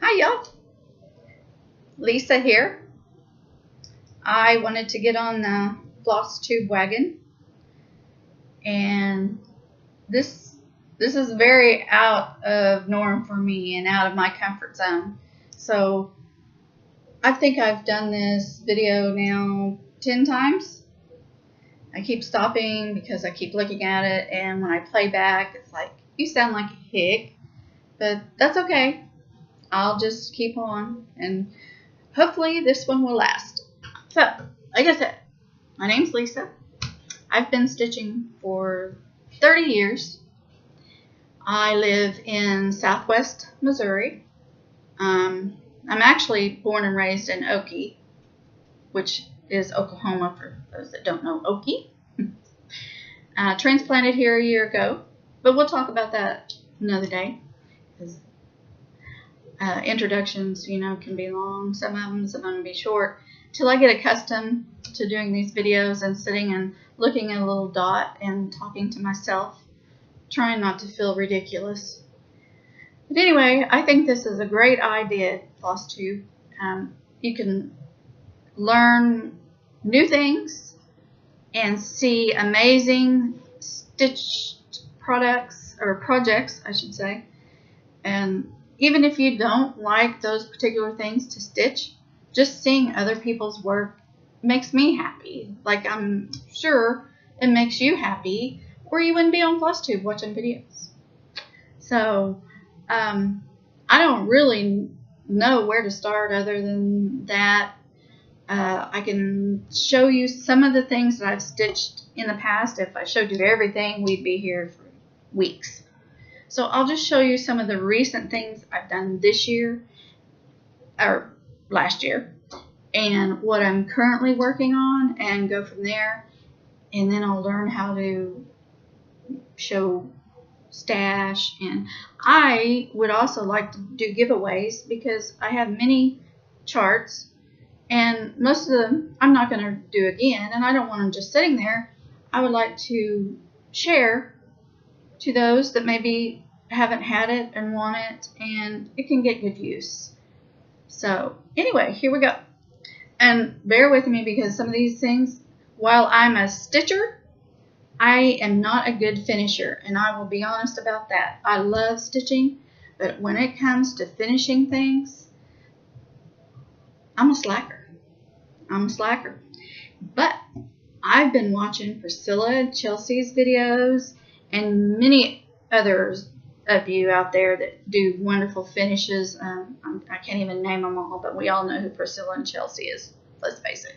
Hi y'all, Lisa here. I wanted to get on the FlossTube wagon, and this is very out of norm for me and out of my comfort zone. So I think I've done this video now 10 times. I keep stopping because I keep looking at it, and when I play back it's like, you sound like a hick, but that's okay. I'll just keep on, and hopefully this one will last. So, like I said, my name's Lisa. I've been stitching for 30 years. I live in Southwest Missouri. I'm actually born and raised in Okie, which is Oklahoma for those that don't know Okie. Transplanted here a year ago, but we'll talk about that another day. Introductions, can be long, some of them be short, till I get accustomed to doing these videos and sitting and looking at a little dot and talking to myself, trying not to feel ridiculous. But anyway, I think this is a great idea, FlossTube. You can learn new things and see amazing stitched products, or projects, I should say. And even if you don't like those particular things to stitch, just seeing other people's work makes me happy. Like, I'm sure it makes you happy, or you wouldn't be on FlossTube watching videos. So, I don't really know where to start other than that. I can show you some of the things that I've stitched in the past. If I showed you everything, we'd be here for weeks. So I'll just show you some of the recent things I've done this year, or last year, and what I'm currently working on, and go from there. And then I'll learn how to show stash. And I would also like to do giveaways, because I have many charts, and most of them I'm not going to do again, and I don't want them just sitting there. I would like to share to those that maybe haven't had it and want it, and it can get good use. So anyway, here we go. And bear with me, because some of these things, while I'm a stitcher, I am not a good finisher, and I will be honest about that. I love stitching, but when it comes to finishing things, I'm a slacker. But I've been watching Priscilla and Chelsea's videos, and many others of you out there that do wonderful finishes. I can't even name them all, but we all know who Priscilla and Chelsea is. Let's face it.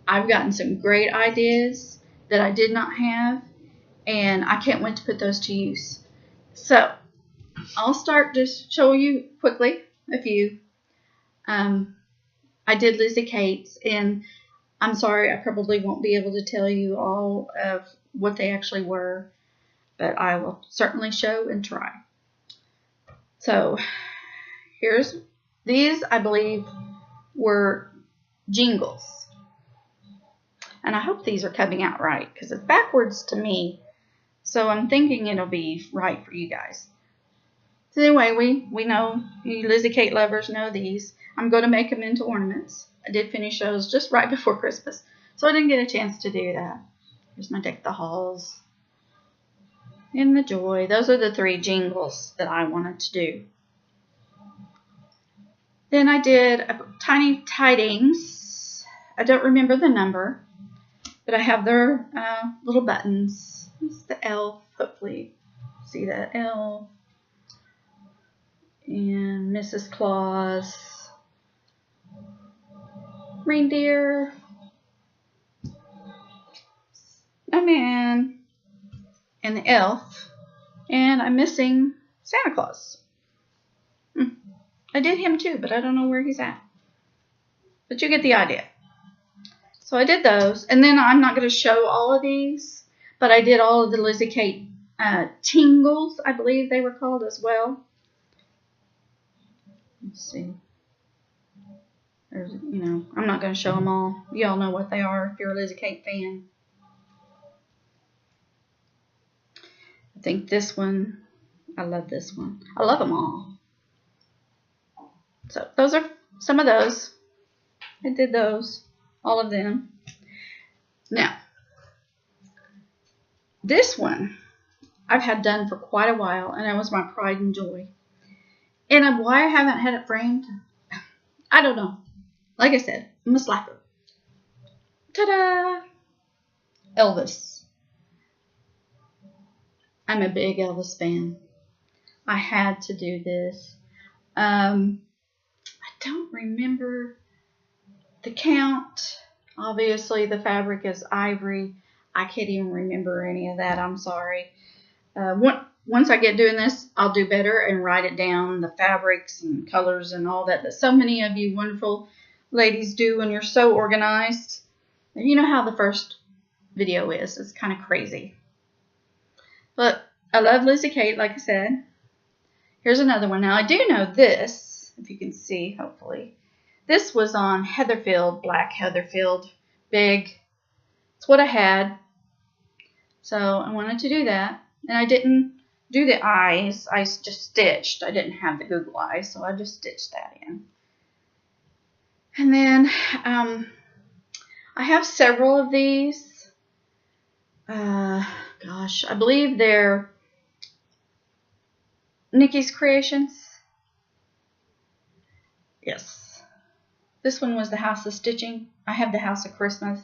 I've gotten some great ideas that I did not have, and I can't wait to put those to use. So I'll start just showing you quickly a few. I did Lizzie Kate's, and I'm sorry, I probably won't be able to tell you all of what they actually were, but I will certainly show and try. So these, I believe, were jingles. And I hope these are coming out right, because it's backwards to me. So I'm thinking it'll be right for you guys. So anyway, we know, you Lizzie Kate lovers know these. I'm going to make them into ornaments. I did finish those just right before Christmas, so I didn't get a chance to do that. Here's my Deck the Halls and the Joy. Those are the 3 jingles that I wanted to do. Then I did a Tiny Tidings. I don't remember the number, but I have their little buttons. It's the elf, hopefully see that elf, and Mrs. Claus, reindeer, snowman, and the elf, and I'm missing Santa Claus. I did him too, but I don't know where he's at. But you get the idea. So I did those, and then I'm not going to show all of these, but I did all of the Lizzie Kate tingles, I believe they were called as well. Let's see. There's, I'm not going to show them all. You all know what they are if you're a Lizzie Kate fan. I think this one, I love this one. I love them all. So those are some of those. I did those, all of them. Now, this one I've had done for quite a while, and it was my pride and joy. And why I haven't had it framed, I don't know. Like I said, I'm a slacker. Ta-da! Elvis. I'm a big Elvis fan. I had to do this. I don't remember the count. Obviously, the fabric is ivory. I can't even remember any of that. I'm sorry. Once I get doing this, I'll do better and write it down, the fabrics and colors and all that so many of you wonderful ladies do when you're so organized. You know how the first video is. It's kind of crazy. But I love Lizzie Kate, like I said. Here's another one. Now, I do know this, if you can see, hopefully. This was on Heatherfield, black Heatherfield, big. It's what I had. So I wanted to do that. And I didn't do the eyes. I just stitched. I didn't have the Google eyes, so I just stitched that in. And then I have several of these. Gosh, I believe they're Nikki's Creations. Yes. This one was the House of Stitching. I have the House of Christmas.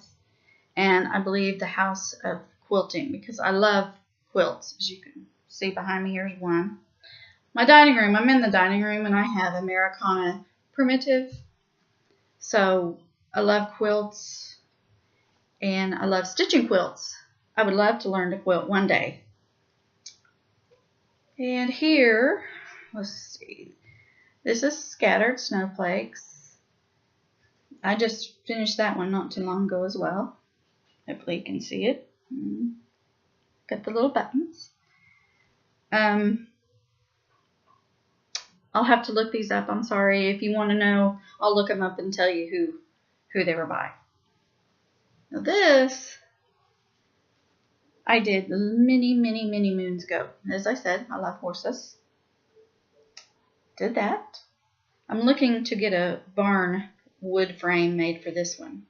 And I believe the House of Quilting, because I love quilts. As you can see behind me, here's one. My dining room. I'm in the dining room, and I have Americana Primitive. So I love quilts, and I love stitching quilts. I would love to learn to quilt one day. And here, let's see. This is Scattered Snowflakes. I just finished that one not too long ago as well. Hopefully you can see it. Got the little buttons. I'll have to look these up. I'm sorry. If you want to know, I'll look them up and tell you who they were by. Now this, I did many moons ago. As I said, I love horses. Did that. I'm looking to get a barn wood frame made for this one.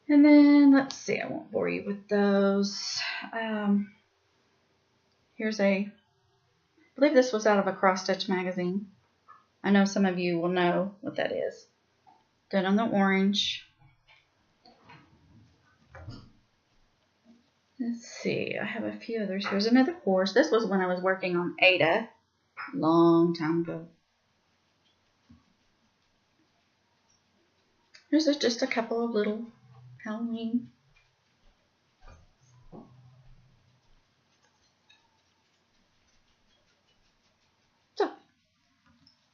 And then, let's see, I won't bore you with those. Here's I believe this was out of a Cross Stitch magazine. I know some of you will know what that is. Done on the orange. Let's see, I have a few others. Here's another horse. This was when I was working on Ada, a long time ago. Here's just a couple of little Halloween. So,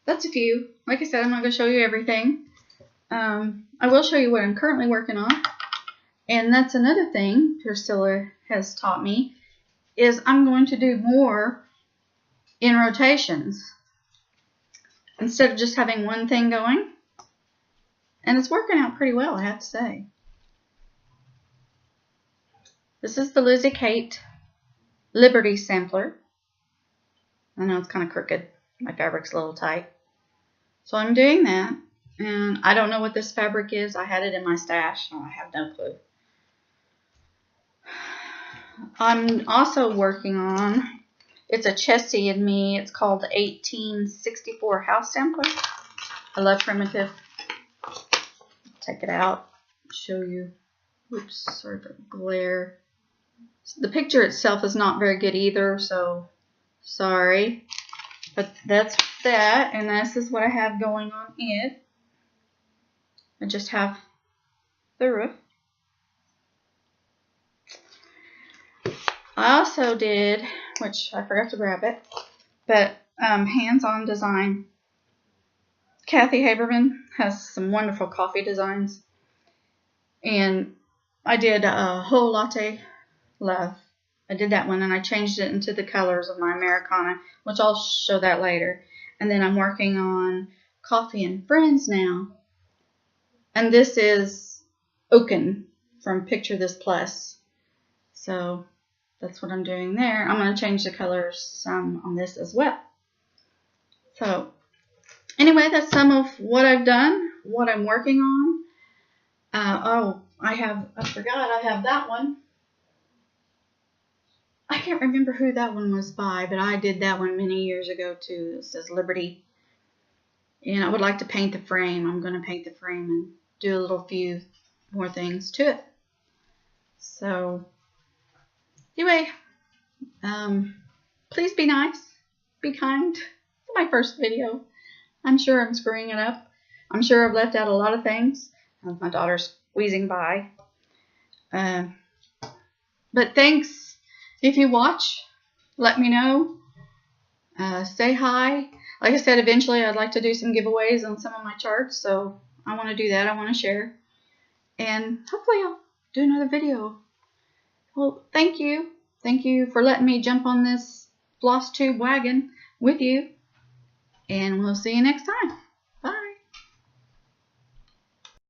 that's a few. Like I said, I'm not going to show you everything. I will show you what I'm currently working on. And that's another thing Priscilla has taught me, is I'm going to do more in rotations instead of just having one thing going. And it's working out pretty well, I have to say. This is the Lizzie Kate Liberty Sampler. I know it's kind of crooked. My fabric's a little tight. So I'm doing that. And I don't know what this fabric is. I had it in my stash. Oh, I have no clue. I'm also working on, it's a Chessie and Me. It's called the 1864 House Sampler. I love primitive. Take it out. Show you. Oops, sorry for the glare. The picture itself is not very good either, so sorry. But that's that, and this is what I have going on it. I just have the roof. I also did, which I forgot to grab it, but hands-on design. Kathy Haberman has some wonderful coffee designs. And I did a whole latte love. I did that one, and I changed it into the colors of my Americana, which I'll show that later. And then I'm working on Coffee and Friends now. And this is Oaken from Picture This Plus. So that's what I'm doing there. I'm going to change the colors some on this as well. So Anyway, that's some of what I've done, what I'm working on. I forgot I have that one. I can't remember who that one was by, but I did that one many years ago too. It says Liberty. And I would like to paint the frame. I'm going to paint the frame and do a few more things to it. So, anyway, please be nice. Be kind. It's my first video. I'm sure I'm screwing it up. I'm sure I've left out a lot of things. My daughter's squeezing by. But thanks. If you watch, let me know. Say hi. Like I said, eventually I'd like to do some giveaways on some of my charts. So I want to do that. I want to share. And hopefully I'll do another video. Well, thank you. Thank you for letting me jump on this FlossTube wagon with you. And we'll see you next time.